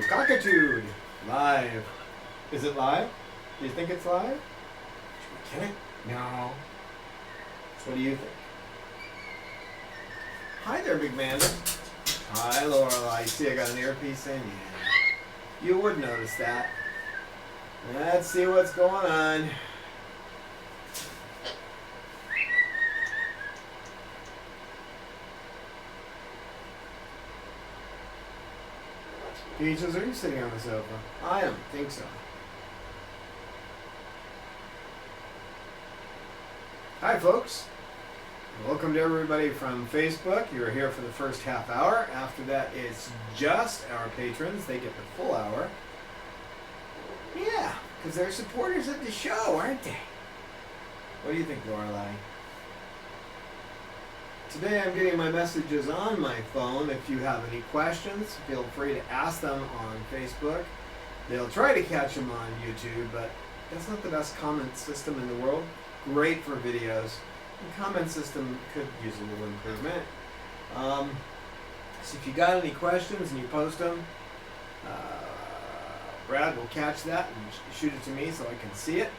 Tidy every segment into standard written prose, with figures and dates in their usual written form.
Cockatude live. Is it live? Do you think it's live? Should we get it? No. So what do you think? Hi there, big man. Hi, Lorelai. See, I got an earpiece in. Yeah. You would notice that. Let's see what's going on. Peaches, are you sitting on the sofa? I don't think so. Hi, folks. Welcome to everybody from Facebook. You're here for the first half hour. After that, it's just our patrons. They get the full hour. Yeah, because they're supporters of the show, aren't they? What do you think, Lorelai? Today I'm getting my messages on my phone. If you have any questions, feel free to ask them on Facebook. They'll try to catch them on YouTube, but that's not the best comment system in the world. Great for videos. The comment system could use a little improvement. So if you got any questions and you post them, Brad will catch that and shoot it to me so I can see it.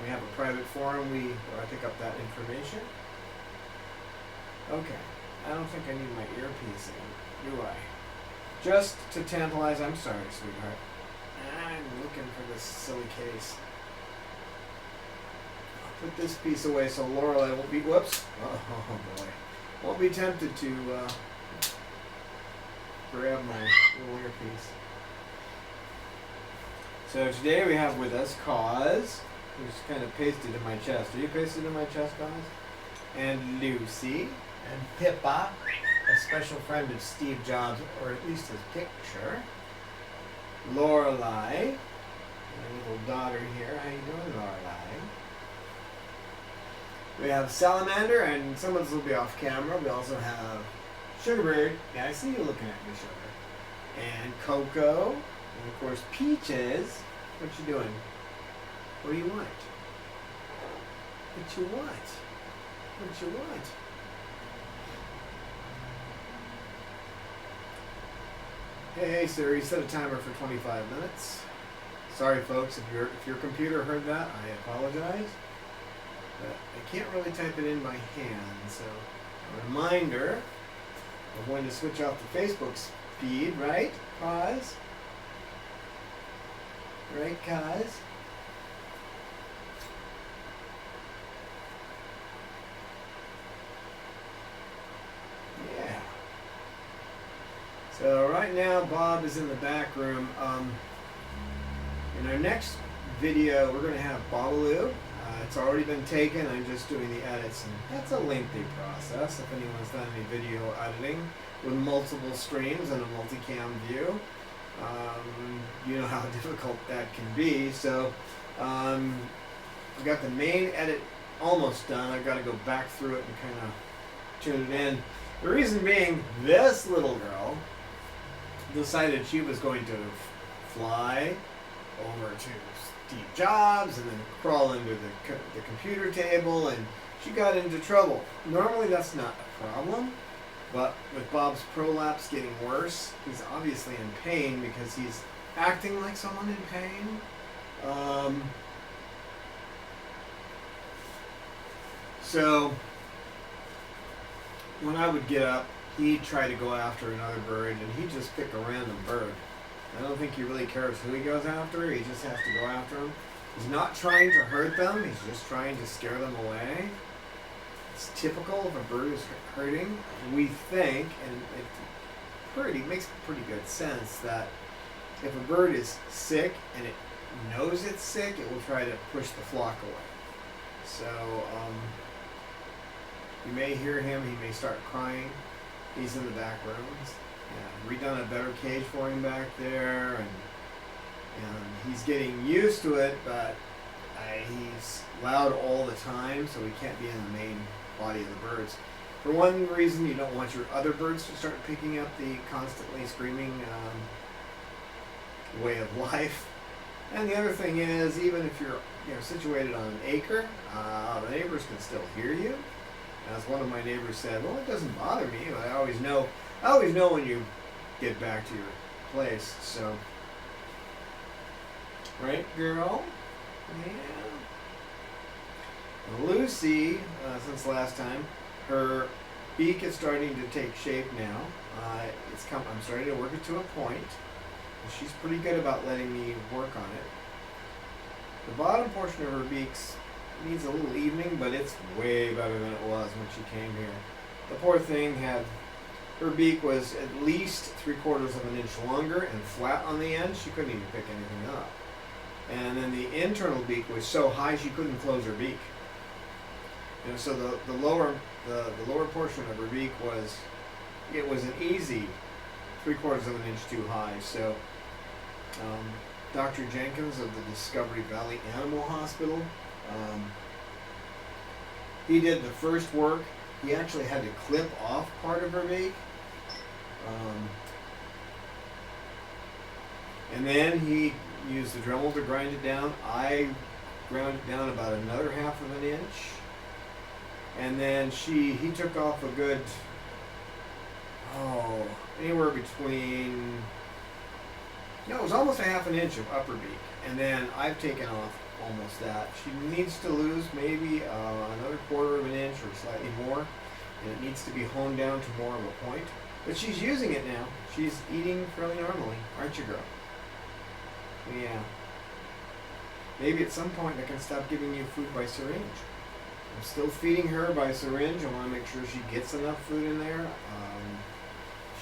We have a private forum where I pick up that information. Okay, I don't think I need my earpiece in, do I? Just to tantalize, I'm sorry, sweetheart. I'm looking for this silly case. I'll put this piece away so Lorelai won't be, whoops, oh boy, won't be tempted to grab my little earpiece. So today we have with us Cause, who's kind of pasted in my chest. Are you pasted in my chest, Cause? And Lucy. And Peppa, a special friend of Steve Jobs, or at least his picture. Lorelai, my little daughter here. How you doing, Lorelai? We have Salamander, and some of this will be off camera. We also have Sugarbird. Yeah, I see you looking at me, Sugar. And Coco, and of course Peaches. What you doing? What do you want? What you want? What you want? Hey Siri, set a timer for 25 minutes. Sorry folks, if your computer heard that, I apologize. But I can't really type it in by hand, so a reminder of when to switch off the Facebook feed, right? Pause. Right, Kaz? Yeah. So right now Bob is in the back room. In our next video we're going to have Babaloo. It's already been taken, I'm just doing the edits, and that's a lengthy process if anyone's done any video editing with multiple streams and a multicam view. You know how difficult that can be. So I've got the main edit almost done. I've got to go back through it and kind of tune it in. The reason being, this little girl decided she was going to fly over to Steve Jobs and then crawl under the computer table, and she got into trouble. Normally that's not a problem, but with Bob's prolapse getting worse, he's obviously in pain because he's acting like someone in pain. So when I would get up, he'd try to go after another bird, and he'd just pick a random bird. I don't think he really cares who he goes after. He just has to go after them. He's not trying to hurt them. He's just trying to scare them away. It's typical if a bird is hurting. We think, and it makes pretty good sense, that if a bird is sick and it knows it's sick, it will try to push the flock away. So you may hear him. He may start crying. He's in the back rooms. Yeah, redone a better cage for him back there, and he's getting used to it, but he's loud all the time, so he can't be in the main body of the birds. For one reason, you don't want your other birds to start picking up the constantly screaming way of life. And the other thing is, even if you're situated on an acre, the neighbors can still hear you. As one of my neighbors said, well, it doesn't bother me, but I always know when you get back to your place. So, right, girl? Yeah. Lucy, since last time, her beak is starting to take shape now. I'm starting to work it to a point. She's pretty good about letting me work on it. The bottom portion of her beak needs a little evening, but it's way better than it was when she came here. The poor thing her beak was at least 3/4 of an inch longer and flat on the end. She couldn't even pick anything up. And then the internal beak was so high she couldn't close her beak. And so the lower portion of her beak was an easy 3/4 of an inch too high. So Dr. Jenkins of the Discovery Valley Animal Hospital, he did the first work. He actually had to clip off part of her beak. And then he used the Dremel to grind it down. I ground it down about another 1/2 of an inch. And then he took off a good, anywhere between, it was almost a 1/2 an inch of upper beak. And then I've taken off almost that. She needs to lose maybe another 1/4 of an inch or slightly more. And it needs to be honed down to more of a point. But she's using it now. She's eating fairly normally, aren't you, girl? Yeah. Maybe at some point I can stop giving you food by syringe. I'm still feeding her by syringe. I want to make sure she gets enough food in there.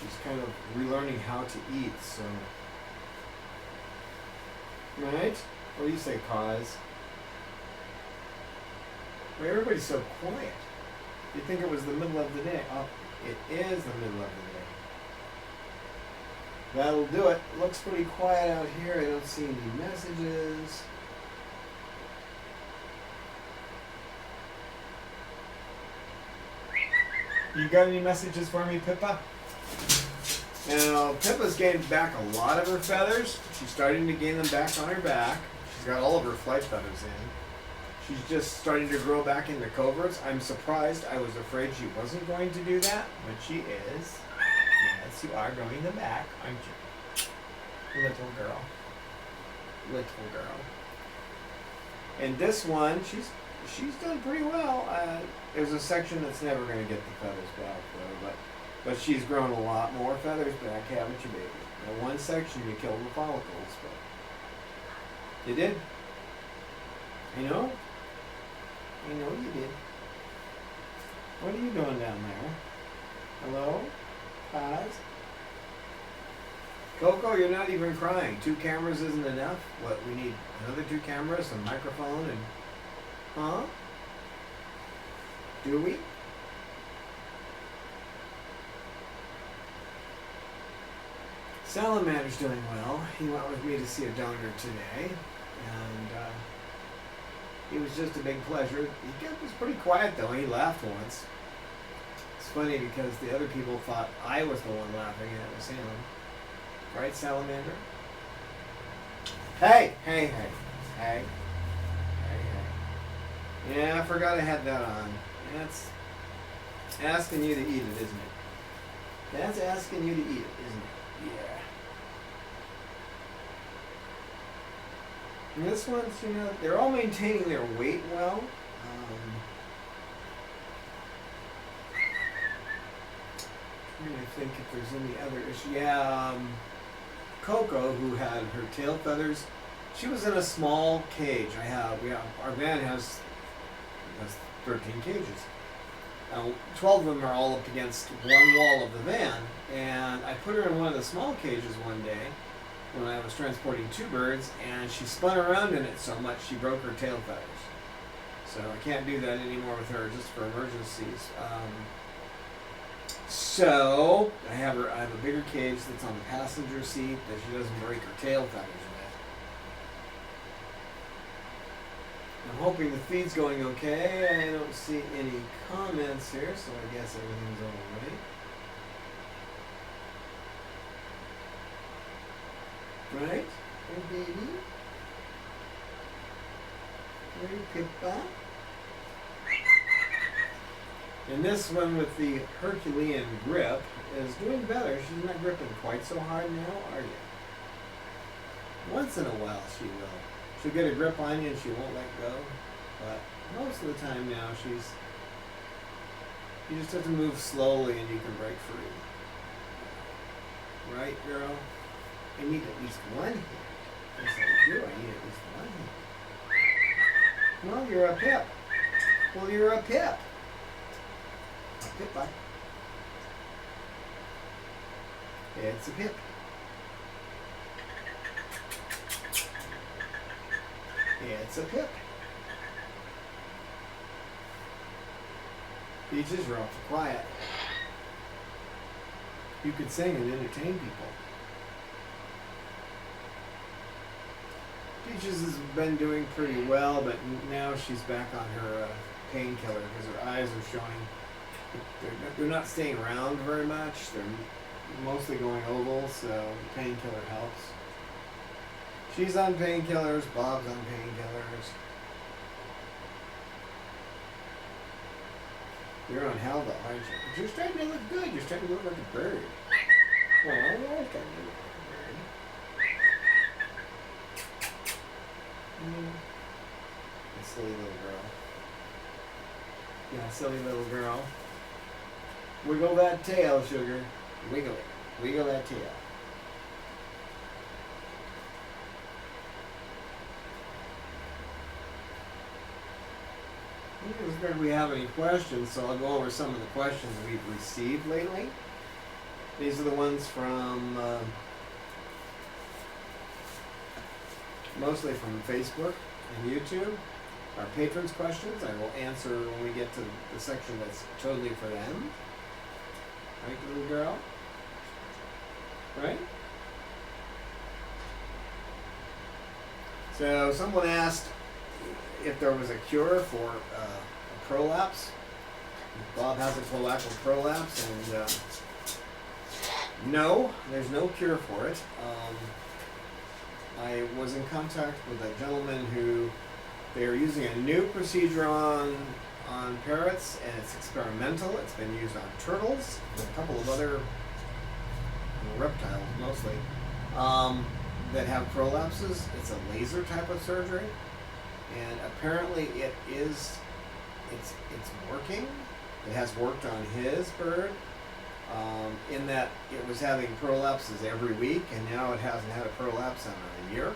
She's kind of relearning how to eat, so. Right? What do you say, Cause? Why everybody's so quiet? You'd think it was the middle of the day. Oh, it is the middle of the day. That'll do it. Looks pretty quiet out here. I don't see any messages. You got any messages for me, Peppa? Now, Peppa's gained back a lot of her feathers. She's starting to gain them back on her back. She's got all of her flight feathers in. She's just starting to grow back into coverts. I'm surprised. I was afraid she wasn't going to do that, but she is. Yes, you are growing them back, aren't you? Little girl. Little girl. And this one, she's done pretty well. There's a section that's never going to get the feathers back, though, but she's grown a lot more feathers back, haven't you, baby? Now, one section you killed the follicles, but you did. I know. I know you did. What are you doing down there? Hello? Paz? Coco, you're not even crying. 2 cameras isn't enough? What, we need another 2 cameras, a microphone, and... Huh? Do we? Salamander's doing well. He went with me to see a donor today, and it was just a big pleasure. He was pretty quiet though. He laughed once. It's funny because the other people thought I was the one laughing and it was him. Right, Salamander? Hey, hey, hey, hey, hey, hey. Yeah, I forgot I had that on. That's asking you to eat it, isn't it? That's asking you to eat it, isn't it? Yeah. And this one's, they're all maintaining their weight well. Trying to think if there's any other issue. Yeah, Coco, who had her tail feathers, she was in a small cage. Our van has 13 cages. 12 of them are all up against one wall of the van, and I put her in one of the small cages one day when I was transporting 2 birds, and she spun around in it so much she broke her tail feathers. So I can't do that anymore with her, just for emergencies. So I have a bigger cage that's on the passenger seat that she doesn't break her tail feathers with. I'm hoping the feed's going okay. I don't see any comments here, so I guess everything's all right. Right? Hey, baby? Hey, Peppa? And this one with the Herculean grip is doing better. She's not gripping quite so hard now, are you? Once in a while she will. She'll get a grip on you and she won't let go. But most of the time now you just have to move slowly and you can break free. Right, girl? I need at least one hand. Yes, I do. I need at least one hand. Well, you're a pip. Well, you're a pip. A Pippa. It's a pip. It's a pip. Peaches, you're awful quiet. You could sing and entertain people. Peaches has been doing pretty well, but now she's back on her painkiller because her eyes are showing. They're not staying round very much. They're mostly going oval, so the painkiller helps. She's on painkillers. Bob's on painkillers. You're on Halda, aren't you? But you're starting to look good. You're starting to look like a bird. Well, I like that. You look like a bird. A silly little girl. Yeah, silly little girl. Wiggle that tail, sugar. Wiggle it. Wiggle that tail. I don't think we have any questions, so I'll go over some of the questions we've received lately. These are the ones from, mostly from Facebook and YouTube. Our patrons' questions I will answer when we get to the section that's totally for them. Right, little girl? Right? So someone asked if there was a cure for a prolapse. Bob has a collateral prolapse, and no, there's no cure for it. I was in contact with a gentleman who they are using a new procedure on parrots, and it's experimental. It's been used on turtles and a couple of other reptiles mostly that have prolapses. It's a laser type of surgery, and apparently it's working. It has worked on his bird in that it was having prolapses every week, and now it hasn't had a prolapse in a year.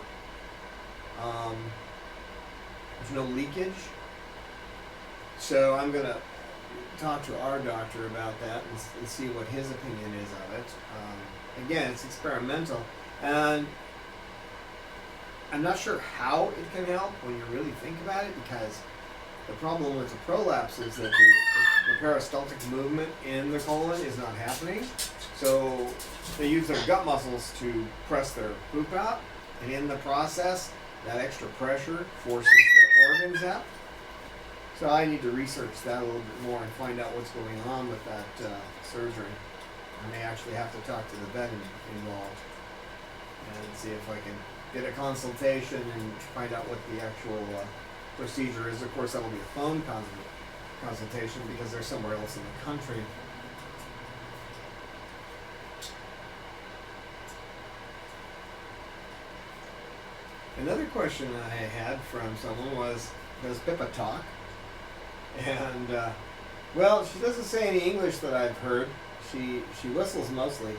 There's no leakage. So I'm going to talk to our doctor about that and see what his opinion is of it. Again, it's experimental, and I'm not sure how it can help when you really think about it, because the problem with the prolapse is that the peristaltic movement in the colon is not happening. So they use their gut muscles to press their poop out, and in the process, that extra pressure forces their organs out. So I need to research that a little bit more and find out what's going on with that surgery. I may actually have to talk to the vet involved and see if I can get a consultation and find out what the actual procedure is. Of course, that will be a phone consultation because they're somewhere else in the country. Another question I had from someone was, does Peppa talk? And, well, she doesn't say any English that I've heard. She whistles mostly.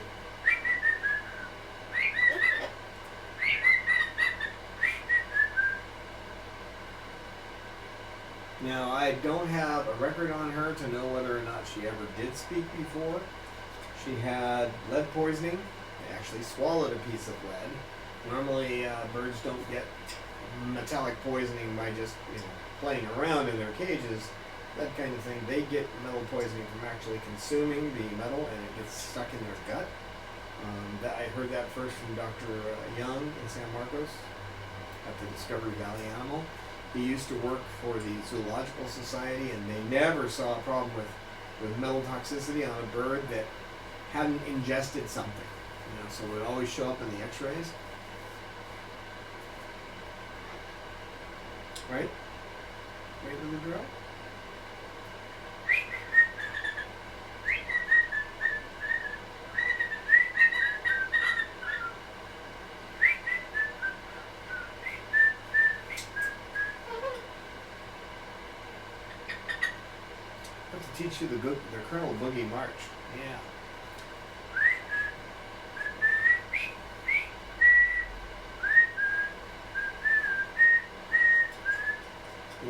Now, I don't have a record on her to know whether or not she ever did speak before. She had lead poisoning. They actually swallowed a piece of lead. Normally, birds don't get metallic poisoning by just playing around in their cages, that kind of thing. They get metal poisoning from actually consuming the metal, and it gets stuck in their gut. I heard that first from Dr. Young in San Marcos at the Discovery Valley Animal. He used to work for the Zoological Society, and they never saw a problem with metal toxicity on a bird that hadn't ingested something. So it would always show up in the x-rays. Right? Right, little girl? teach you the Colonel Boogie March. Yeah.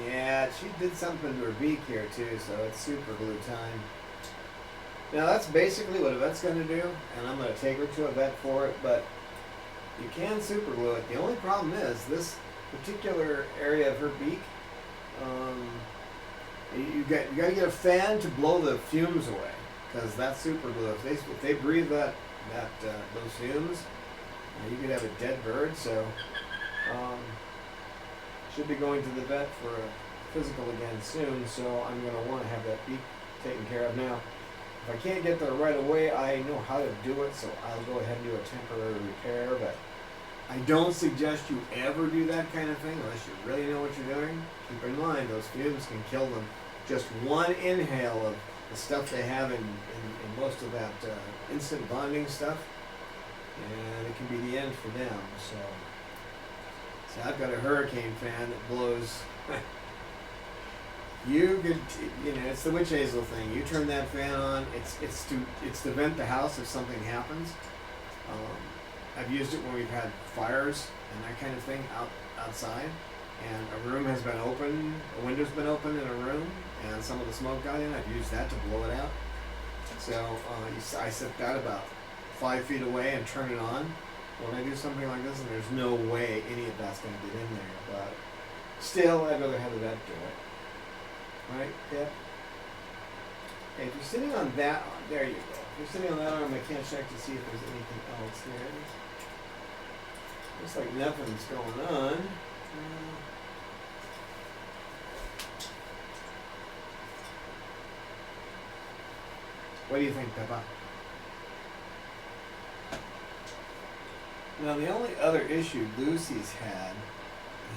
Yeah, she did something to her beak here too, so it's super glue time. Now that's basically what a vet's going to do, and I'm going to take her to a vet for it, but you can super glue it. The only problem is this particular area of her beak, you got to get a fan to blow the fumes away, because that's super glue. If they breathe those fumes, you could have a dead bird. So should be going to the vet for a physical again soon. So I'm going to want to have that beak taken care of now. If I can't get there right away, I know how to do it, so I'll go ahead and do a temporary repair. But I don't suggest you ever do that kind of thing unless you really know what you're doing. Keep in mind, those fumes can kill them. Just one inhale of the stuff they have in most of that instant bonding stuff, and it can be the end for them. So I've got a hurricane fan that blows. You could, it's the witch hazel thing. You turn that fan on. It's to vent the house if something happens. I've used it when we've had fires and that kind of thing outside, and a room has been open, a window's been open in a room, and some of the smoke got in. I've used that to blow it out. So I set that about 5 feet away and turn it on when I do something like this, and there's no way any of that's going to get in there. But still, I'd rather have the vet do it. Right, Pep? Okay, if you're sitting on that arm, there you go. If you're sitting on that arm, I can't check to see if there's anything else here. Looks like nothing's going on. What do you think, Peppa? Now, the only other issue Lucy's had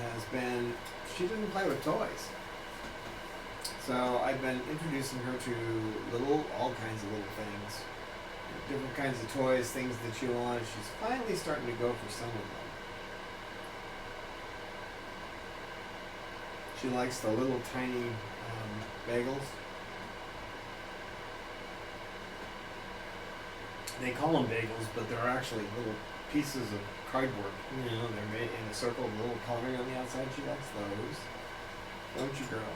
has been she didn't play with toys. So I've been introducing her to all kinds of little things, different kinds of toys, things that she wants. She's finally starting to go for some of them. She likes the little tiny bagels. They call them bagels, but they're actually little pieces of cardboard. They're made in a circle with a little coloring on the outside. She likes those. Don't you, girl?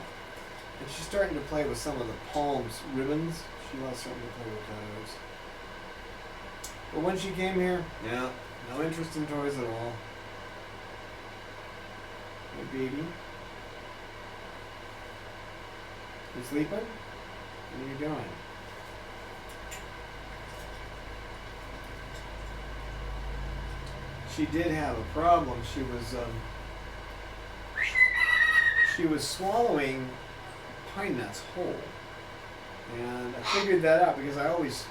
And she's starting to play with some of the palms ribbons. She loves starting to play with those. But when she came here, no interest in toys at all. Hey, baby. You sleeping? What are you doing? She did have a problem. She was swallowing pine nuts whole, and I figured that out because I always,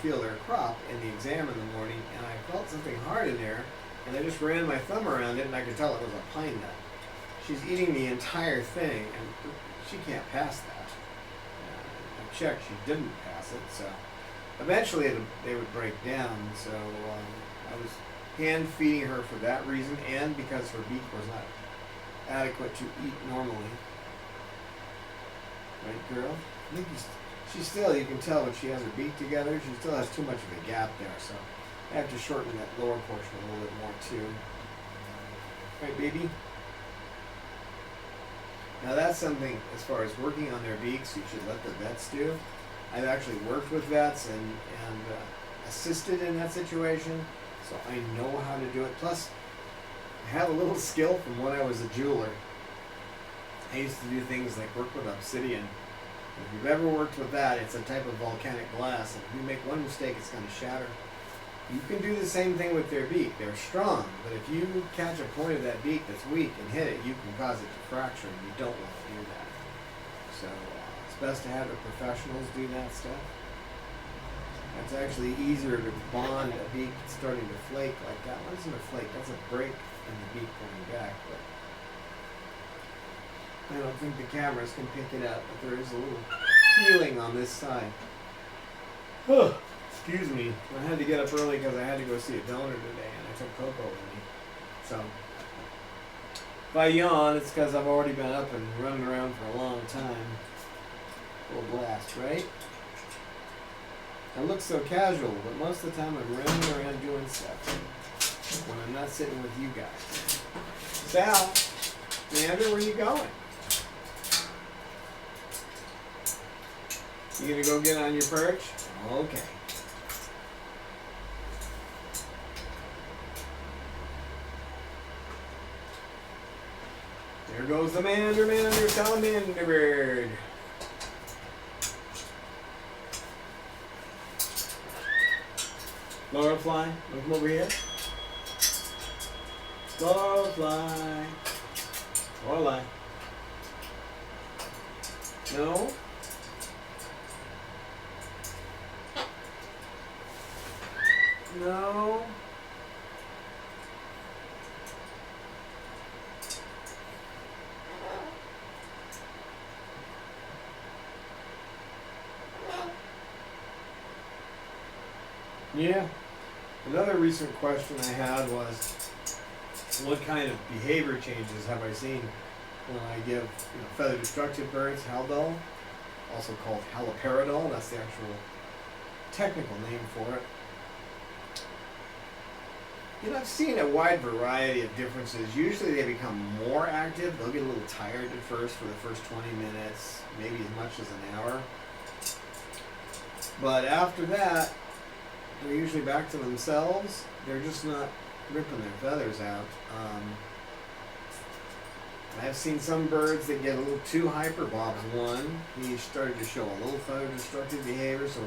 feel their crop in the exam in the morning, and I felt something hard in there, and I just ran my thumb around it, and I could tell it was a pine nut. She's eating the entire thing, and she can't pass that. I checked, she didn't pass it, so eventually they would break down. So I was hand feeding her for that reason, and because her beak was not adequate to eat normally. Right, girl? She's still, you can tell when she has her beak together, she still has too much of a gap there, so I have to shorten that lower portion a little bit more too. Right, baby? Now that's something, as far as working on their beaks, you should let the vets do. I've actually worked with vets and assisted in that situation, so I know how to do it. Plus, I have a little skill from when I was a jeweler. I used to do things like work with obsidian. If you've ever worked with that, it's a type of volcanic glass, and if you make one mistake, it's going to shatter. You can do the same thing with their beak. They're strong, but if you catch a point of that beak that's weak and hit it, you can cause it to fracture, and you don't want to do that. So it's best to have the professionals do that stuff. It's actually easier to bond a beak starting to flake like that. What isn't a flake? That's a break in the beak going back, but I don't think the cameras can pick it up, but there is a little peeling on this side. Excuse me. I had to get up early because I had to go see a donor today, and I took Coco with me. So if I yawn, it's because I've already been up and running around for a long time. Little blast, right? It looks so casual, but most of the time I'm running around doing stuff when I'm not sitting with you guys. Sal, Leander, where you going? You gonna go get on your perch? Okay. There goes the mander, salamander bird. Laurel fly, look come over here. Laurel fly. Lorelei. No? No? Yeah. Another recent question I had was, what kind of behavior changes have I seen when I give feather destructive birds haldol, also called haloperidol, that's the actual technical name for it. I've seen a wide variety of differences. Usually they become more active. They'll get a little tired at first for the first 20 minutes, maybe as much as an hour. But after that, they're usually back to themselves. They're just not ripping their feathers out. I've seen some birds that get a little too hyper. Bob's one. He started to show a little feather destructive behavior, so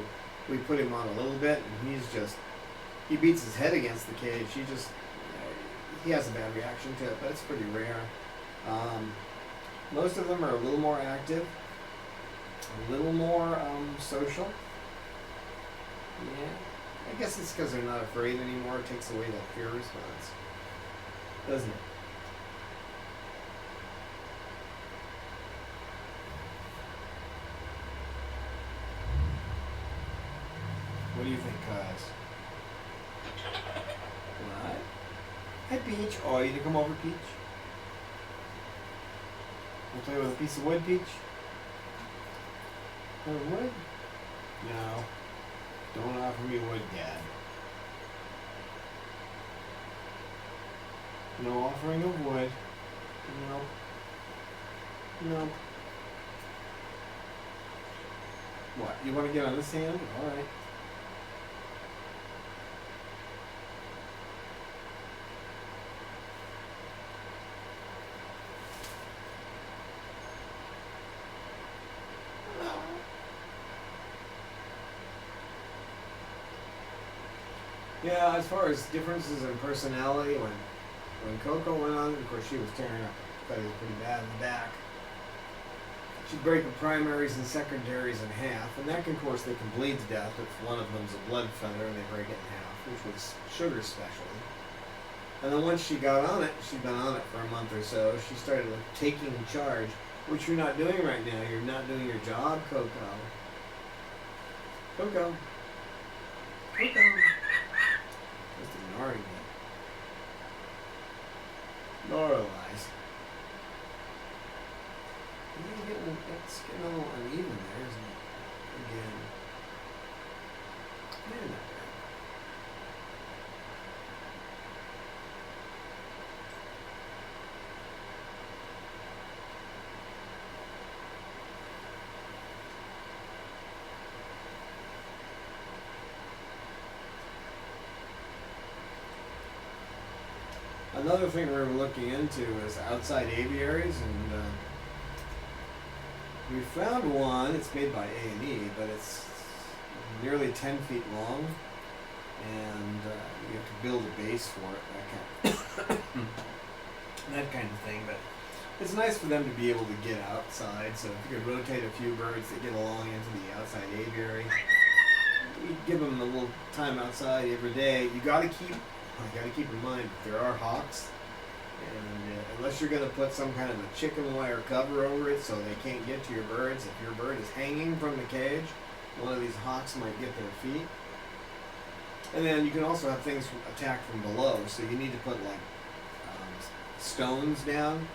we put him on a little bit, and he beats his head against the cage. He has a bad reaction to it, but it's pretty rare. Most of them are a little more active, a little more social. Yeah. I guess it's because they're not afraid anymore. It takes away that fear response, doesn't it? What do you think, guys? What? Hi, Peach. Oh, you didn't come over, Peach? Want to play with a piece of wood, Peach? Wood? No. Don't offer me wood, Dad. No offering of wood. No. No. What? You want to get on this hand? All right. Yeah, as far as differences in personality, when Coco went on, of course she was tearing up her feathers pretty bad in the back. She'd break the primaries and secondaries in half, and that can, of course, they can bleed to death if one of them's a blood feather and they break it in half, which was Sugar's specialty. And then once she got on it, she'd been on it for a month or so, she started taking charge, which you're not doing right now. You're not doing your job, Coco. Coco. Coco. Just ignoring me. Lorelai's. It's getting a little uneven there, isn't it? Again. Yeah, not bad. Another thing we were looking into is outside aviaries, and we found one. It's made by A&E, but it's nearly 10 feet long, and you have to build a base for it, that kind of thing. But it's nice for them to be able to get outside. So if you could rotate a few birds that get along into the outside aviary, you give them a little time outside every day. You got to keep in mind that there are hawks, and unless you're going to put some kind of a chicken wire cover over it so they can't get to your birds, if your bird is hanging from the cage, one of these hawks might get their feet. And then you can also have things attacked from below, so you need to put like stones down,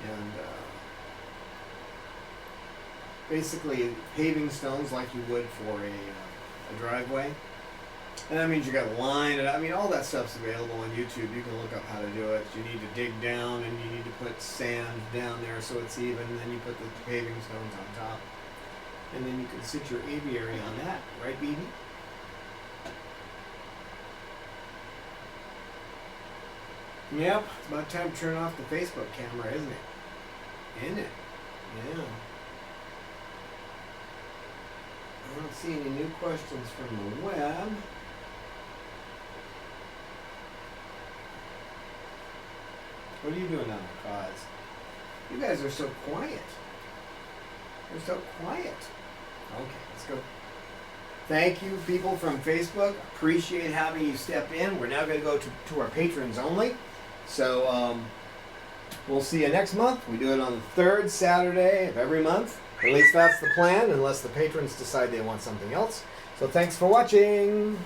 and basically paving stones like you would for a driveway. And that means you got to line it. I mean, all that stuff's available on YouTube. You can look up how to do it. You need to dig down, and you need to put sand down there so it's even. And then you put the paving stones on top, and then you can sit your aviary on that, right, BB? Yep, it's about time to turn off the Facebook camera, isn't it? Isn't it? Yeah. I don't see any new questions from the web. What are you doing on the cause? You guys are so quiet. You're so quiet. Okay, let's go. Thank you, people from Facebook. Appreciate having you step in. We're now going to go to our patrons only. So we'll see you next month. We do it on the third Saturday of every month. At least that's the plan, unless the patrons decide they want something else. So thanks for watching.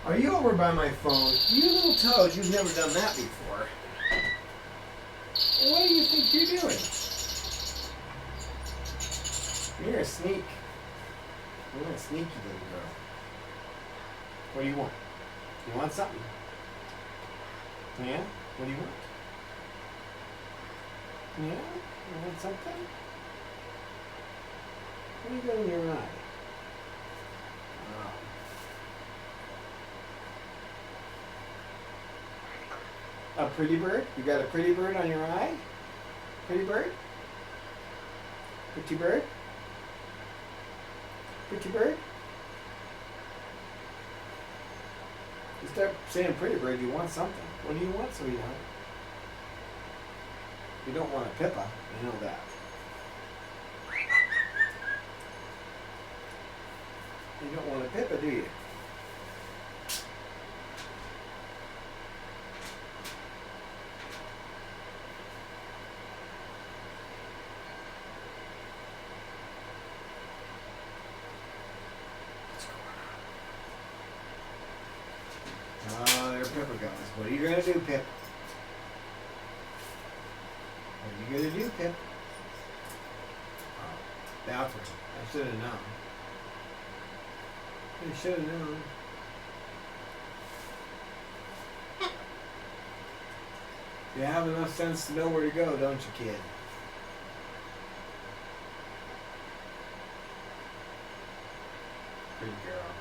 Are you over by my phone? You little toad, you've never done that before. What do you think you're doing? You're a sneak. You're a sneaky little girl. What do you want? You want something? Yeah? What do you want? Yeah? You want something? What do you got in your eye? A pretty bird? You got a pretty bird on your eye? Pretty bird? Pretty bird? Pretty bird? You start saying pretty bird, you want something. What do you want, sweetheart? You don't want a Peppa, you know that. You don't want a Peppa, do you? Peppa goes. What are you going to do, Pip? What are you going to do, Pip? Oh, bathroom. I should have known. I should have known. You have enough sense to know where to go, don't you, kid? Pretty girl.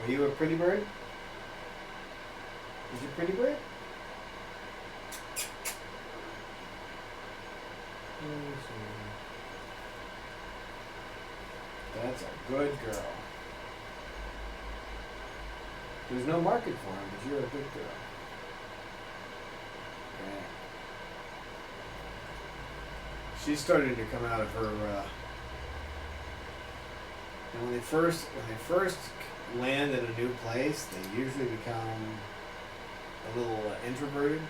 Are you a pretty bird? Is you pretty bird? That's a good girl. There's no market for him, but you're a good girl. Yeah. She's starting to come out of her. And when they first land in a new place, they usually become a little introverted.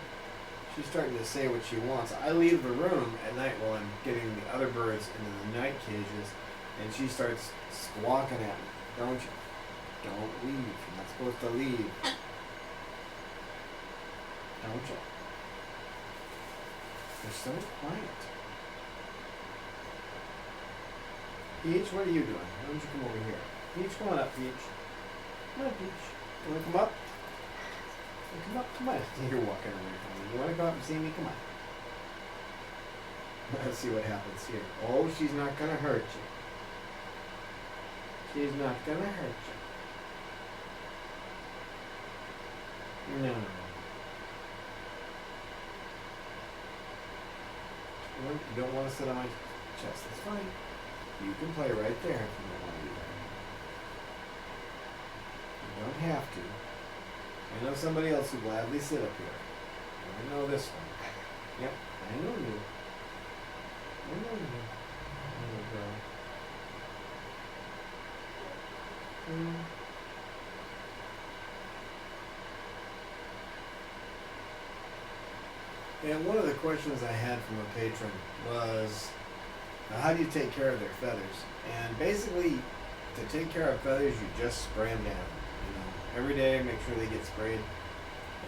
She's starting to say what she wants. I leave the room at night while I'm getting the other birds into the night cages, and she starts squawking at me. Don't you? Don't leave. You're not supposed to leave. Don't you? They're so quiet. Peach, what are you doing? Why don't you come over here? Peach, come on up, Peach. Come on, Peach. You want to come up? Come up, come on. You're walking away from me. You want to come up and see me? Come on. Let's see what happens here. Oh, she's not going to hurt you. She's not going to hurt you. No. You don't want to sit on my chest. That's fine. You can play right there if you don't want to do that. You don't have to. I know somebody else who gladly sit up here. I know this one. Yep, I know you. I know you. Little girl. And one of the questions I had from a patron was, how do you take care of their feathers? And basically, to take care of feathers, you just spray them down. You know, every day, make sure they get sprayed.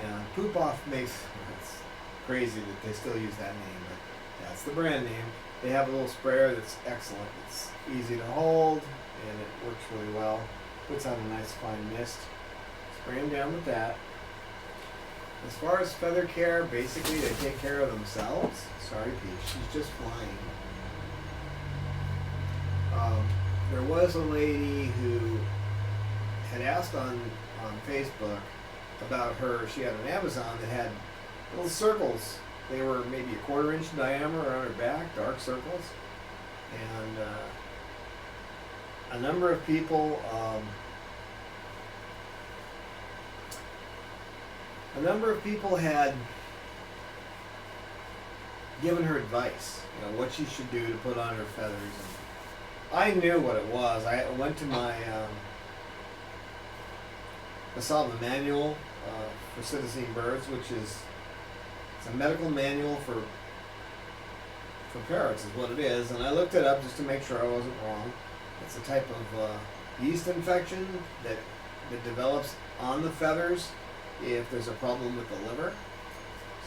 And poop off makes, it's crazy that they still use that name, but that's the brand name. They have a little sprayer that's excellent. It's easy to hold, and it works really well. Puts out a nice fine mist. Spray them down with that. As far as feather care, basically they take care of themselves. Sorry, Peach, she's just flying. There was a lady who had asked on Facebook about her. She had an Amazon that had little circles. They were maybe a 1/4 inch diameter on her back, dark circles. And a number of people had given her advice, you know, what she should do to put on her feathers. And I knew what it was. I went to my, I saw the manual for citizen birds, which is, it's a medical manual for parrots is what it is. And I looked it up just to make sure I wasn't wrong. It's a type of yeast infection that develops on the feathers if there's a problem with the liver.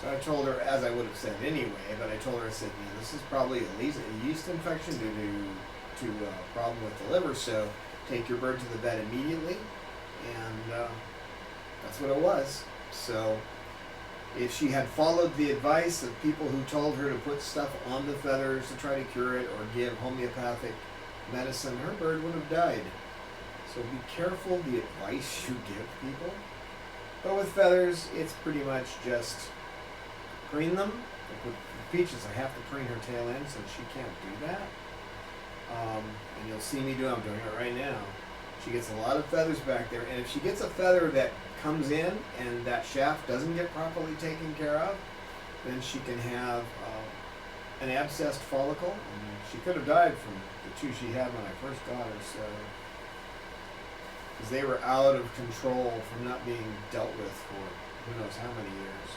So I told her, as I would have said anyway, but I told her, I said, you know, this is probably a yeast infection due to a problem with the liver, so take your bird to the vet immediately. And that's what it was. So if she had followed the advice of people who told her to put stuff on the feathers to try to cure it or give homeopathic medicine, her bird would have died. So be careful the advice you give people. But with feathers, it's pretty much just preen them. Like with Peaches, I have to preen her tail end, so she can't do that. And you'll see me I'm doing it right now. She gets a lot of feathers back there, and if she gets a feather that comes in and that shaft doesn't get properly taken care of, then she can have an abscessed follicle. And she could have died from the 2 she had when I first got her, so because they were out of control from not being dealt with for who knows how many years.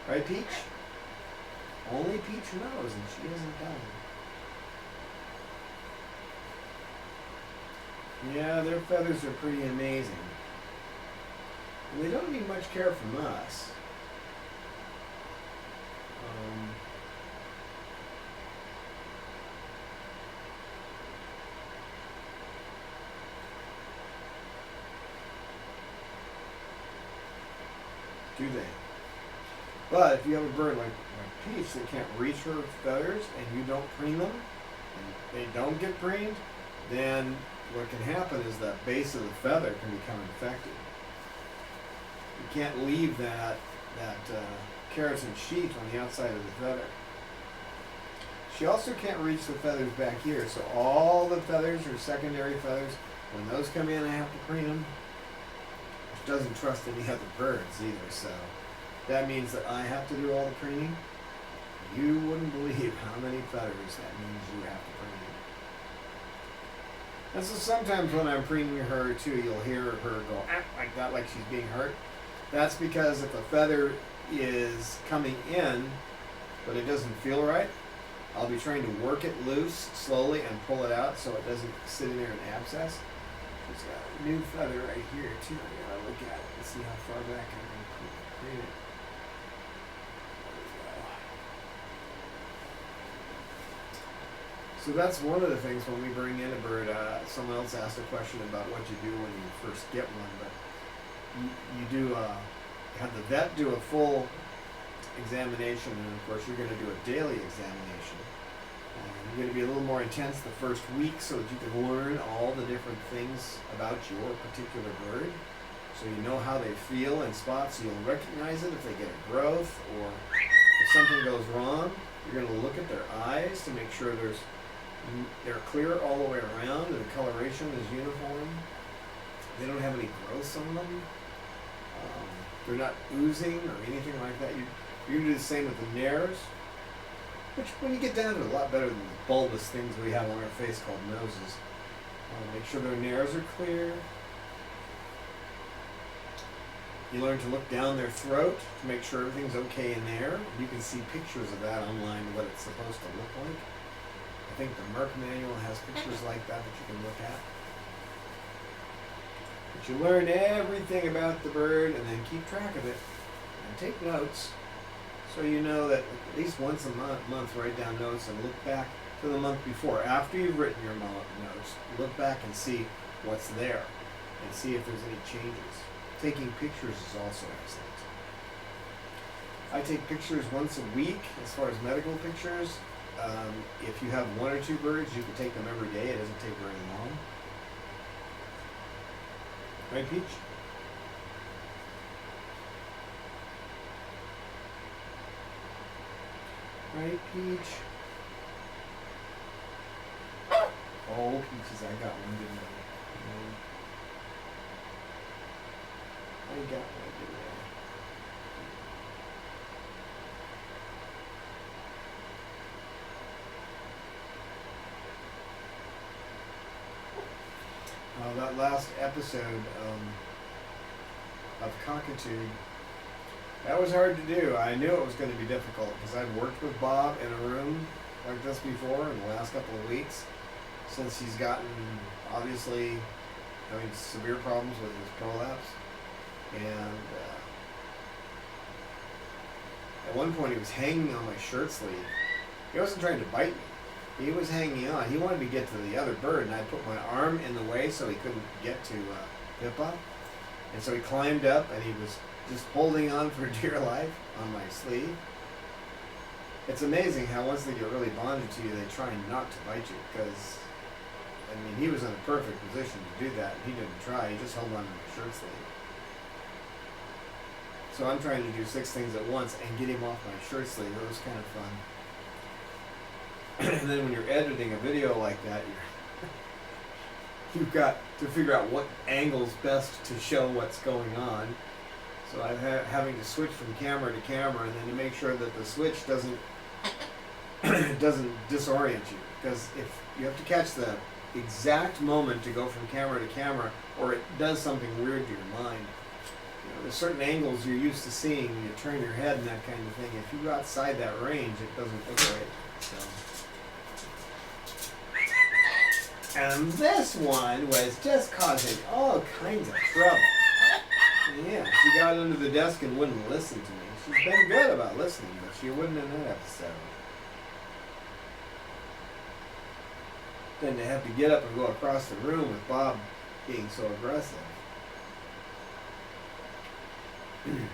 Right, Peach? Only Peach knows, and she isn't telling. Yeah, their feathers are pretty amazing. And they don't need much care from us. Do they? But if you have a bird like Peach that can't reach her feathers and you don't preen them, and they don't get preened, then what can happen is that base of the feather can become infected. You can't leave that keratin sheet on the outside of the feather. She also can't reach the feathers back here, so all the feathers are secondary feathers. When those come in, I have to preen them. She doesn't trust any other birds either, so that means that I have to do all the preening. You wouldn't believe how many feathers that means you have to preen. And so sometimes when I'm preening her too, you'll hear her go like that, like she's being hurt. That's because if a feather is coming in, but it doesn't feel right, I'll be trying to work it loose slowly and pull it out so it doesn't sit in there and abscess. It's got a new feather right here too. I gotta look at it and see how far back I can preen it. So that's one of the things when we bring in a bird. Someone else asked a question about what you do when you first get one, but you do have the vet do a full examination, and of course you're going to do a daily examination. You're going to be a little more intense the first week so that you can learn all the different things about your particular bird, so you know how they feel in spots, so you'll recognize it if they get a growth or if something goes wrong. You're going to look at their eyes to make sure they're clear all the way around and the coloration is uniform. They don't have any growths on them. They're not oozing or anything like that. You're going to do the same with the nares, which when you get down to it, a lot better than the bulbous things we have on our face called noses. Make sure their nares are clear. You learn to look down their throat to make sure everything's okay in there. You can see pictures of that online, what it's supposed to look like. I think the Merc manual has pictures like that that you can look at. But you learn everything about the bird and then keep track of it and take notes so you know that at least once a month write down notes and look back to the month before. After you've written your notes, look back and see what's there and see if there's any changes. Taking pictures is also excellent. I take pictures once a week as far as medical pictures. If you have 1 or 2 birds, you can take them every day. It doesn't take very long. Right, Peach? Right, Peach? Oh, Peaches, I got one, didn't I? I got one, didn't I? That last episode of Cockatude, that was hard to do. I knew it was going to be difficult because I've worked with Bob in a room like this before in the last couple of weeks since he's gotten, obviously, having severe problems with his prolapse. And at one point he was hanging on my shirt sleeve. He wasn't trying to bite me. He was hanging on. He wanted to get to the other bird, and I put my arm in the way so he couldn't get to Peppa. And so he climbed up, and he was just holding on for dear life on my sleeve. It's amazing how once they get really bonded to you, they try not to bite you, because, I mean, he was in a perfect position to do that, and he didn't try. He just held on to my shirt sleeve. So I'm trying to do 6 things at once and get him off my shirt sleeve. It was kind of fun. And then when you're editing a video like that, you've got to figure out what angle's best to show what's going on. So I'm having to switch from camera to camera, and then to make sure that the switch doesn't disorient you, because if you have to catch the exact moment to go from camera to camera, or it does something weird to your mind. You know, there's certain angles you're used to seeing when you turn your head and that kind of thing. If you go outside that range, it doesn't look right. So. And this one was just causing all kinds of trouble. Yeah, she got under the desk and wouldn't listen to me. She's been good about listening, but she wouldn't in that episode. Then to have to get up and go across the room with Bob being so aggressive. And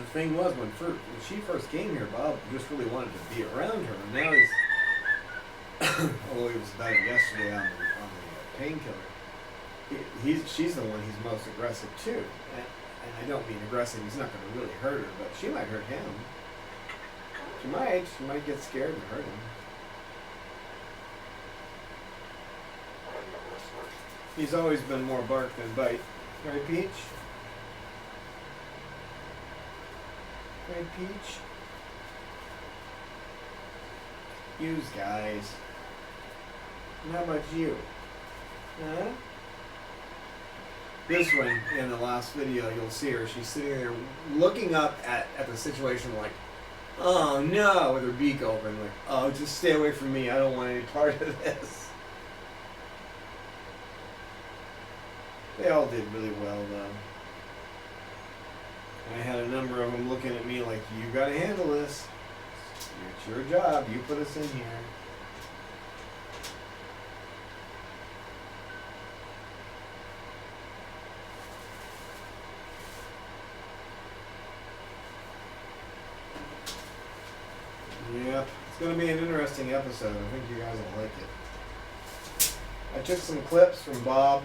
the thing was, when she first came here, Bob just really wanted to be around her, and now he's, although he was better yesterday on the painkiller, she's the one he's most aggressive to. And I don't mean aggressive, he's not going to really hurt her, but she might hurt him. She might get scared and hurt him. He's always been more bark than bite. Right, Peach? Right, Peach? Yous guys. And how about you? Huh? This one, in the last video, you'll see her. She's sitting there looking up at the situation like, oh no, with her beak open. Like, oh, just stay away from me. I don't want any part of this. They all did really well, though. And I had a number of them looking at me like, you gotta handle this. It's your job. You put us in here. Yep, it's going to be an interesting episode. I think you guys will like it. I took some clips from Bob.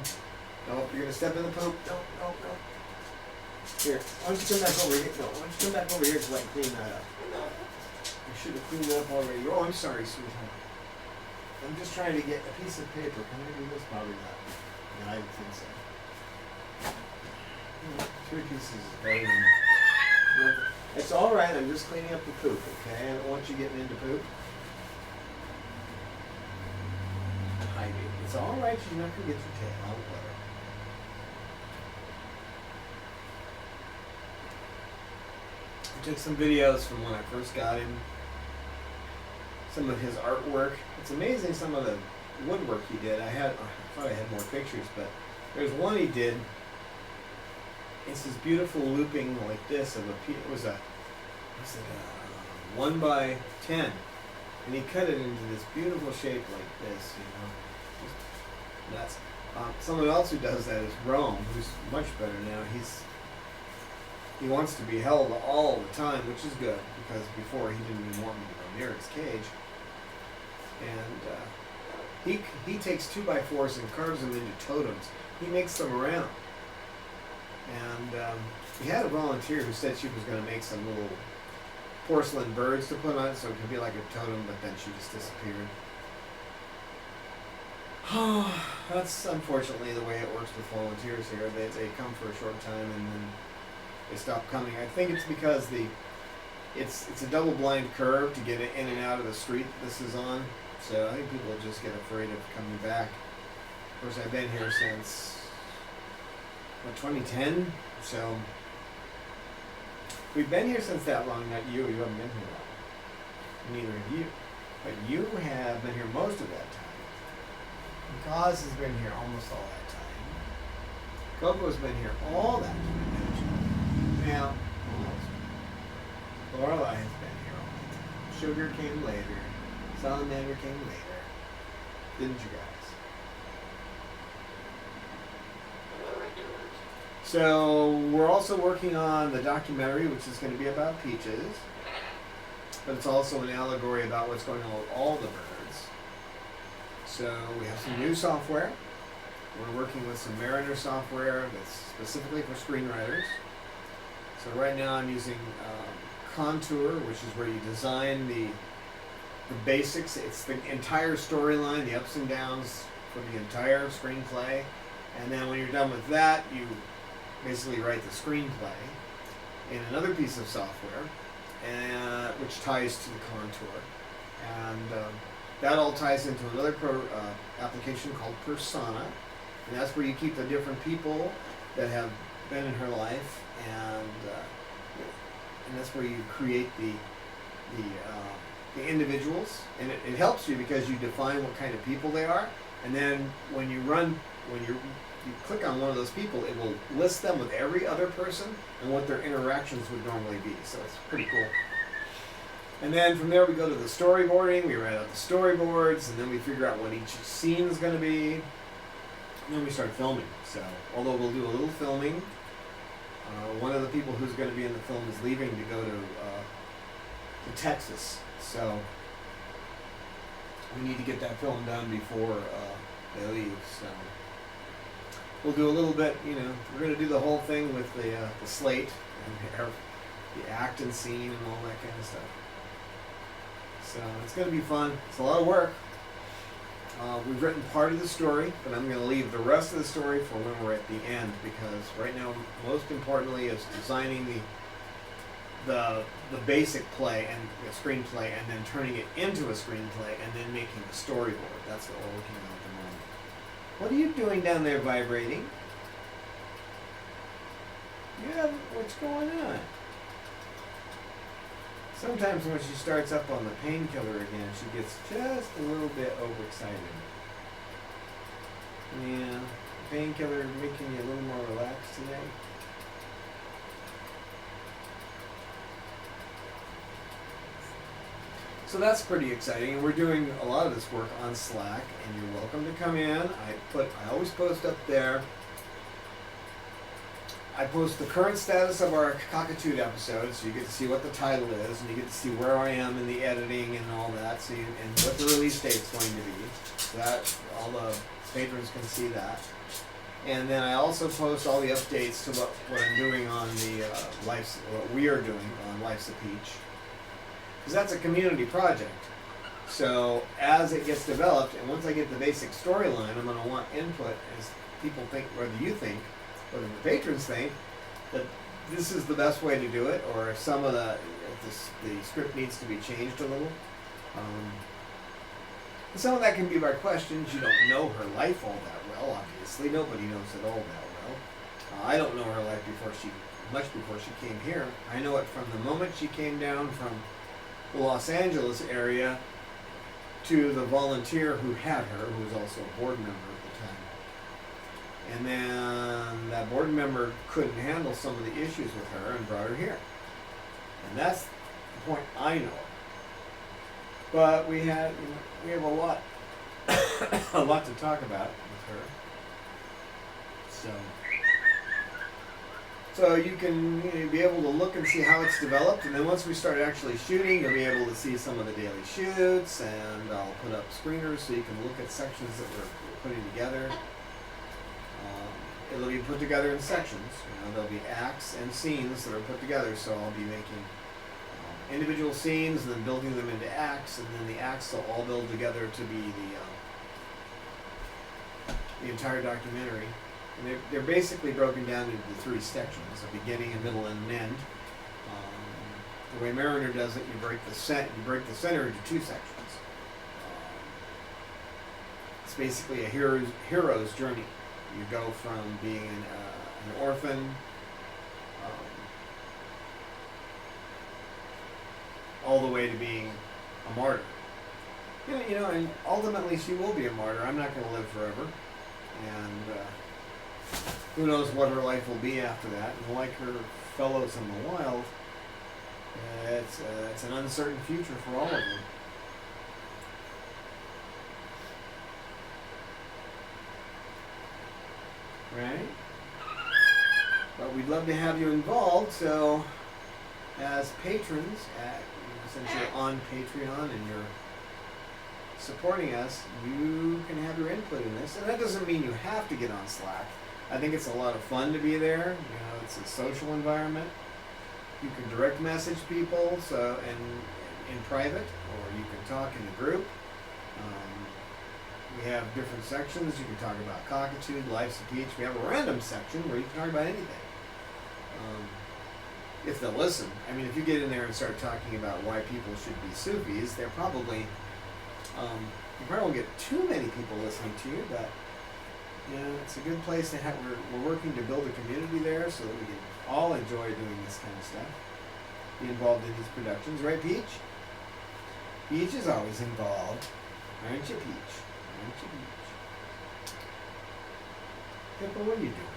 Nope, you're going to step in the poop. No. Here, why don't you come back over here? No, why don't you come back over here so I can clean that up? No. I should have cleaned that up already. Oh, I'm sorry, sweetheart. I'm just trying to get a piece of paper. Can I do this? Probably not. No, I don't think so. 3 pieces is better than nothing. It's all right. I'm just cleaning up the poop, okay? I don't want you getting into poop. Hi, baby. It's all right. She's not going to get your tail. I'll let her. took some videos from when I first got him. Some of his artwork. It's amazing some of the woodwork he did. I thought I had more pictures, but there's one he did. It's this beautiful looping like this of it was a 1x10, and he cut it into this beautiful shape like this, just nuts. Someone else who does that is Rome, who's much better now. He wants to be held all the time, which is good, because before he didn't even want me to go near his cage. And he takes 2x4s and carves them into totems. He makes them around. And he had a volunteer who said she was going to make some little porcelain birds to put on it so it could be like a totem, but then she just disappeared. That's unfortunately the way it works with volunteers here. They come for a short time and then they stop coming. I think it's because it's a double-blind curve to get it in and out of the street this is on. So I think people just get afraid of coming back. Of course, I've been here since 2010. So we've been here since that long. Not you. You haven't been here that long. Neither have you. But you have been here most of that time. Gauze has been here almost all that time. Coco's been here all that time. Now, almost. Lorelai has been here all the time. Sugar came later. Salamander came later. Didn't you guys? So we're also working on the documentary, which is going to be about peaches. But it's also an allegory about what's going on with all the birds. So we have some new software. We're working with some Mariner software that's specifically for screenwriters. So right now I'm using Contour, which is where you design the basics. It's the entire storyline, the ups and downs for the entire screenplay. And then when you're done with that, you basically write the screenplay in another piece of software, which ties to the Contour. And that all ties into another application called Persona, and that's where you keep the different people that have been in her life, and that's where you create the individuals, and it helps you because you define what kind of people they are, and then when you click on one of those people, it will list them with every other person and what their interactions would normally be. So it's pretty cool. And then from there we go to the storyboarding, we write out the storyboards, and then we figure out what each scene is going to be, and then we start filming. So, although we'll do a little filming, one of the people who's going to be in the film is leaving to go to Texas, so we need to get that film done before they leave. So we'll do a little bit, we're going to do the whole thing with the slate, and the act and scene and all that kind of stuff. So it's going to be fun. It's a lot of work. We've written part of the story, but I'm going to leave the rest of the story for when we're at the end, because right now, most importantly, is designing the basic play and the screenplay, and then turning it into a screenplay, and then making a storyboard. That's what we're working on at the moment. What are you doing down there, vibrating? Yeah, what's going on? Sometimes when she starts up on the painkiller again, she gets just a little bit overexcited. Yeah, painkiller making you a little more relaxed today. So that's pretty exciting, and we're doing a lot of this work on Slack, and you're welcome to come in. I always post up there. I post the current status of our Cockatude episodes, so you get to see what the title is, and you get to see where I am in the editing and all that, and what the release date's going to be. So that all the patrons can see that. And then I also post all the updates to what I'm doing on the what we are doing on Life's a Peach, because that's a community project. So as it gets developed, and once I get the basic storyline, I'm going to want input as people think, whether you think, whether the patrons think that this is the best way to do it, or if the script needs to be changed a little. And some of that can be by questions. You don't know her life all that well, obviously. Nobody knows it all that well. I don't know her life before she much before she came here. I know it from the moment she came down from the Los Angeles area to the volunteer who had her, who was also a board member at the time. And then that board member couldn't handle some of the issues with her and brought her here. And that's the point I know of. But we have a lot a lot to talk about with her. So you can be able to look and see how it's developed, and then once we start actually shooting, you'll be able to see some of the daily shoots, and I'll put up screeners so you can look at sections that we're putting together. It'll be put together in sections. There'll be acts and scenes that are put together, so I'll be making individual scenes and then building them into acts, and then the acts will all build together to be the entire documentary. And they're basically broken down into 3 sections: a beginning, a middle, and an end. The way Mariner does it, you break the center into 2 sections. It's basically a hero's journey. You go from being an orphan all the way to being a martyr. And ultimately she will be a martyr. I'm not going to live forever, and who knows what her life will be after that. And like her fellows in the wild, it's an uncertain future for all of them. Right? But we'd love to have you involved, so as patrons, since you're on Patreon and you're supporting us, you can have your input in this. And that doesn't mean you have to get on Slack. I think it's a lot of fun to be there. It's a social environment. You can direct message people in private, or you can talk in a group. We have different sections. You can talk about Cockatude, Life's a Peach. We have a random section where you can talk about anything. If they'll listen. I mean, if you get in there and start talking about why people should be Sufis, they're probably, you probably won't get too many people listening to you, but it's a good place to have. We're working to build a community there so that we can all enjoy doing this kind of stuff. Be involved in these productions, right, Peach? Peach is always involved, aren't you, Peach? Aren't you, Peach? Peppa, what are you doing?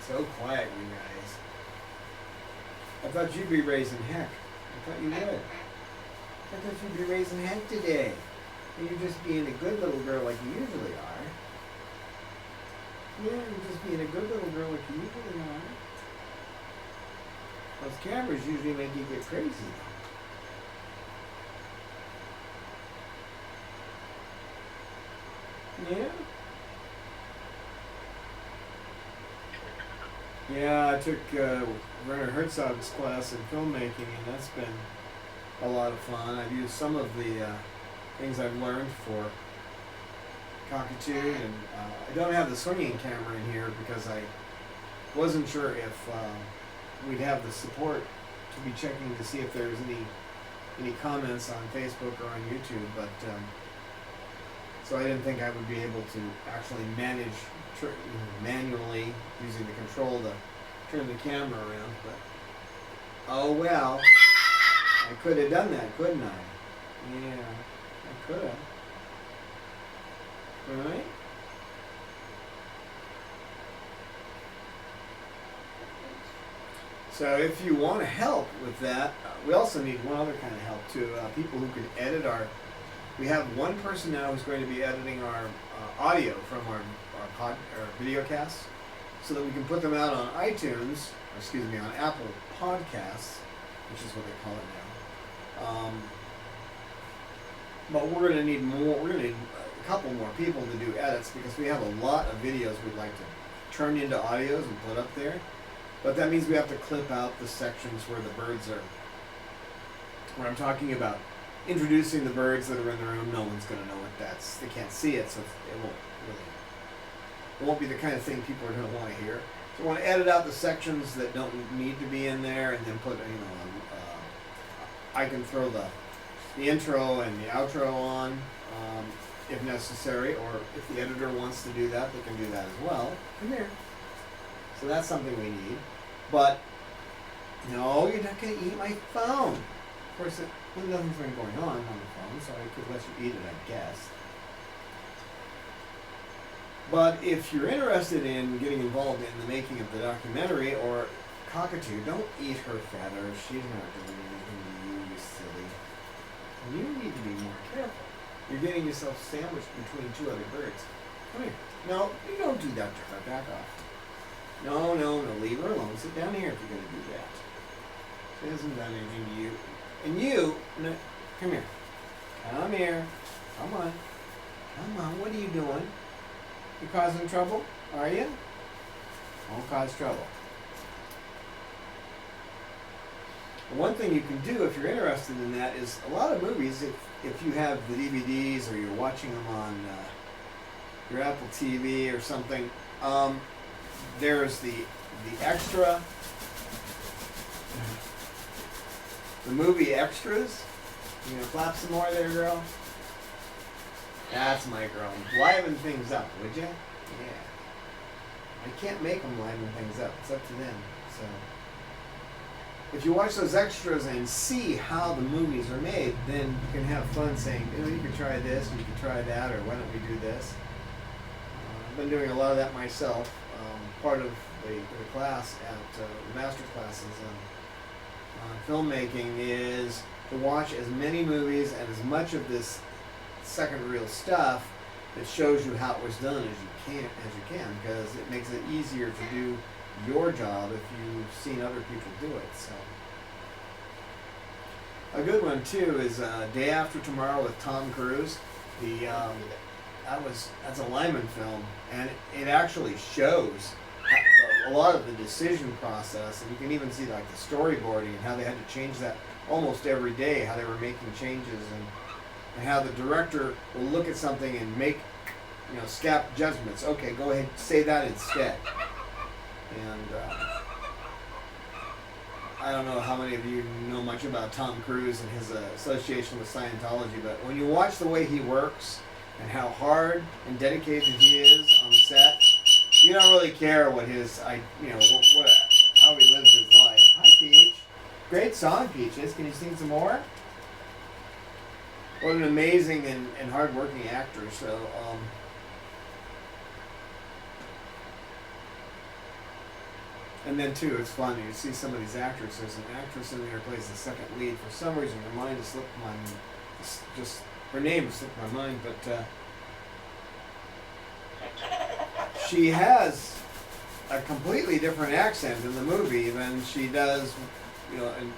So quiet, you guys. I thought you'd be raising heck. I thought you would. I thought you'd be raising heck today. And you're just being a good little girl like you usually are. Yeah, you're just being a good little girl like you usually are. Those cameras usually make you get crazy. Yeah? Yeah, I took Werner Herzog's class in filmmaking, and that's been a lot of fun. I've used some of the things I've learned for Cockatoo, and I don't have the swinging camera in here because I wasn't sure if we'd have the support to be checking to see if there's any comments on Facebook or on YouTube, but so I didn't think I would be able to actually manage manually using the control to turn the camera around, but oh well, I could have done that, couldn't I? Yeah, I could have. Alright? So if you want to help with that, we also need one other kind of help too. People who can edit we have one person now who's going to be editing our audio from our video casts so that we can put them out on iTunes, on Apple Podcasts, which is what they call it now. But we're going to need more, we're going to need a couple more people to do edits because we have a lot of videos we'd like to turn into audios and put up there. But that means we have to clip out the sections where the birds are, where I'm talking about introducing the birds that are in the room. No one's going to know what that's, they can't see it, so it won't be the kind of thing people are going to want to hear. So I want to edit out the sections that don't need to be in there, and then put, I can throw the intro and the outro on. if necessary, or if the editor wants to do that, they can do that as well. Come here. So that's something we need. But no, you're not going to eat my phone. Of course, nothing's been going on the phone, so I could let you eat it, I guess. But if you're interested in getting involved in the making of the documentary, or Cockatoo, don't eat her feathers. She's not doing anything to you, you silly. You need to be more careful. You're getting yourself sandwiched between two other birds. Come here. No, you don't do that to her. Back off. No, leave her alone. Sit down here if you're going to do that. She hasn't done anything to you. And you, no, come here. Come here. Come on, what are you doing? You causing trouble? Are you? Won't cause trouble. One thing you can do if you're interested in that is a lot of movies, if you have the DVDs or you're watching them on your Apple TV or something, there's the extra, the movie extras. You gonna clap some more there, girl? That's my girl. Liven things up, would you? Yeah. I can't make them liven things up. It's up to them. So, if you watch those extras and see how the movies are made, then you can have fun saying, you could try this, you could try that, or why don't we do this? I've been doing a lot of that myself. Part of the class at the master classes on filmmaking is to watch as many movies and as much of this second reel stuff that shows you how it was done as you can, because it makes it easier to do your job if you've seen other people do it. So a good one too is Day After Tomorrow with Tom Cruise. That's a Lyman film, and it actually shows a lot of the decision process, and you can even see like the storyboarding and how they had to change that almost every day, how they were making changes, and how the director will look at something and make, snap judgments. Okay, go ahead, say that instead. And I don't know how many of you know much about Tom Cruise and his association with Scientology, but when you watch the way he works and how hard and dedicated he is on the set, you don't really care what his, how he lives his life. Hi, Peach. Great song, Peaches. Can you sing some more? What an amazing and hard-working actor. So, and then too, it's funny. You see some of these actors. There's an actress in there who plays the second lead. For some reason, her mind has slipped my, just her name has slipped my mind, but she has a completely different accent in the movie than she does, in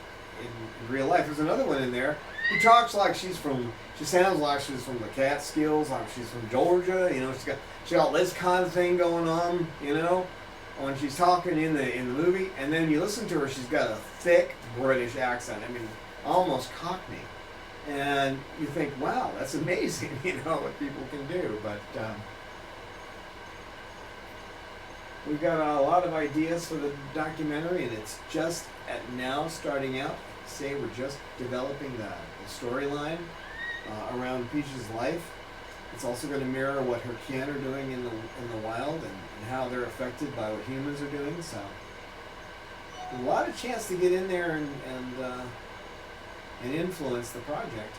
real life. There's another one in there who talks like she sounds like she's from the Catskills, like she's from Georgia. She got this kind of thing going on, when she's talking in the movie, and then you listen to her, she's got a thick British accent. I mean, almost Cockney. And you think, wow, that's amazing, what people can do. But we've got a lot of ideas for the documentary, and it's just now starting out. Say we're just developing the storyline around Peach's life. It's also going to mirror what her kin are doing in the wild, and how they're affected by what humans are doing. So a lot of chance to get in there and influence the project.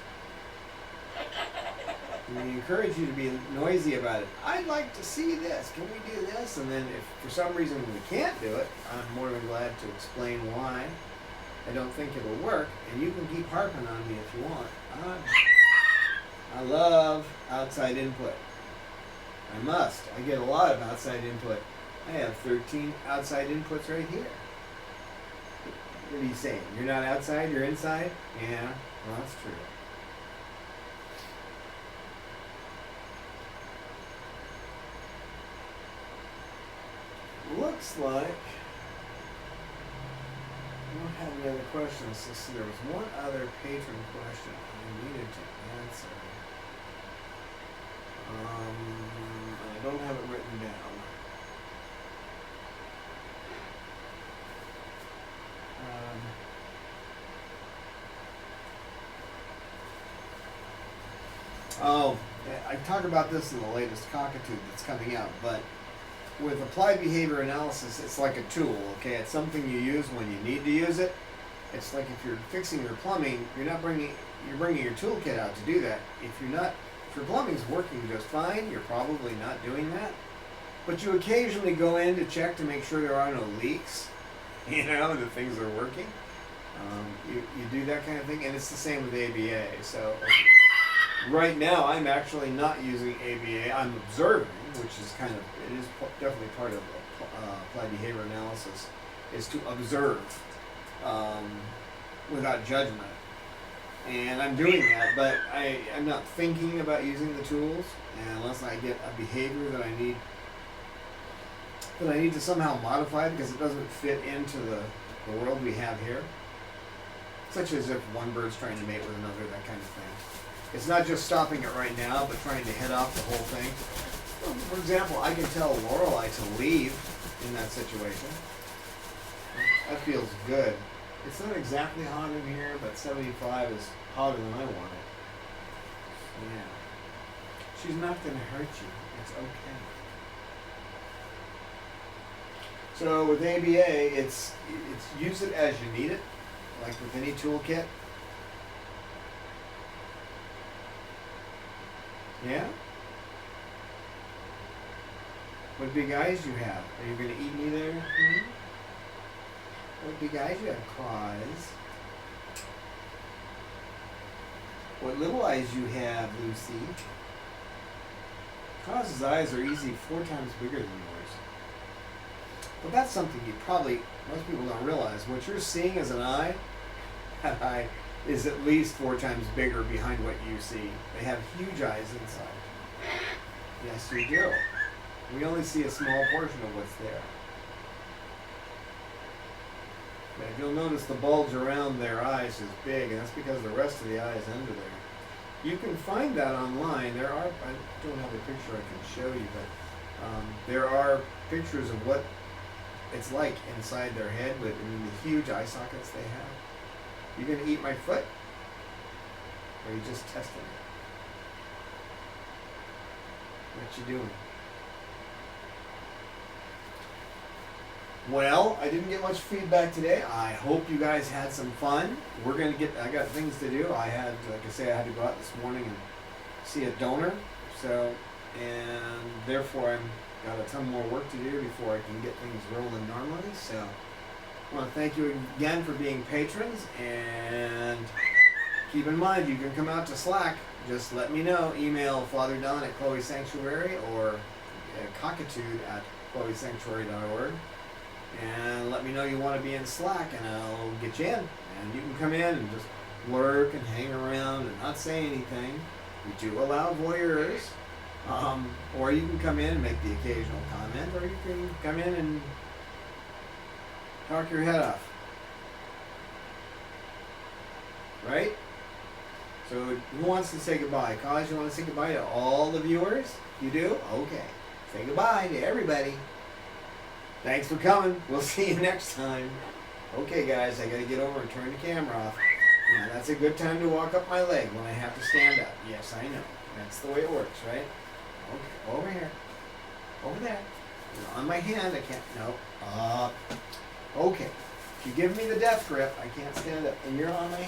And we encourage you to be noisy about it. I'd like to see this. Can we do this? And then if for some reason we can't do it, I'm more than glad to explain why I don't think it'll work. And you can keep harping on me if you want. I love outside input. I must. I get a lot of outside input. I have 13 outside inputs right here. What are you saying? You're not outside, you're inside? Yeah, well, that's true. Looks like I don't have any other questions. Let's see, there was one other patron question I needed to answer. I don't have it written down. I talk about this in the latest Cockatoo that's coming out, but with applied behavior analysis, it's like a tool, okay? It's something you use when you need to use it. It's like if you're fixing your plumbing, you're bringing your toolkit out to do that. If your plumbing's working just fine, you're probably not doing that. But you occasionally go in to check to make sure there are no leaks, that things are working. You do that kind of thing, and it's the same with ABA. So right now, I'm actually not using ABA. I'm observing, which is definitely part of applied behavior analysis, is to observe without judgment. And I'm doing that, but I'm not thinking about using the tools unless I get a behavior that I need to somehow modify because it doesn't fit into the world we have here. Such as if one bird's trying to mate with another, that kind of thing. It's not just stopping it right now, but trying to head off the whole thing. For example, I can tell Lorelei to leave in that situation. That feels good. It's not exactly hot in here, but 75 is hotter than I want it. Yeah. She's not going to hurt you. It's okay. So with ABA, it's use it as you need it, like with any toolkit. Yeah? What big eyes you have? Are you going to eat me there? Mm-hmm. What big eyes you have? Claws. What little eyes you have, Lucy? Claus' eyes are easy 4 times bigger than yours. But that's something most people don't realize. What you're seeing as an eye, that eye is at least 4 times bigger behind what you see. They have huge eyes inside. Yes, you do. We only see a small portion of what's there. But if you'll notice the bulge around their eyes is big, and that's because the rest of the eye is under there. You can find that online. I don't have a picture I can show you, but there are pictures of what it's like inside their head with the huge eye sockets they have. You gonna eat my foot? Or are you just testing it? What you doing? Well, I didn't get much feedback today. I hope you guys had some fun. I got things to do. I had to go out this morning and see a donor. And therefore I've got a ton more work to do before I can get things rolling normally. So I want to thank you again for being patrons, and keep in mind you can come out to Slack. Just let me know. Email Father Don at Chloe Sanctuary or Cockatude at chloesanctuary.org. And let me know you want to be in Slack, and I'll get you in. And you can come in and just lurk and hang around and not say anything. We do allow voyeurs. Or you can come in and make the occasional comment, or you can come in and talk your head off. Right? So who wants to say goodbye? Cause you want to say goodbye to all the viewers? You do? Okay. Say goodbye to everybody. Thanks for coming. We'll see you next time. Okay, guys, I gotta get over and turn the camera off. Now, that's a good time to walk up my leg when I have to stand up. Yes, I know. That's the way it works, right? Okay, over here. Over there. You're on my hand, I can't, no. Up. Okay. If you give me the death grip, I can't stand up. And you're on my hand.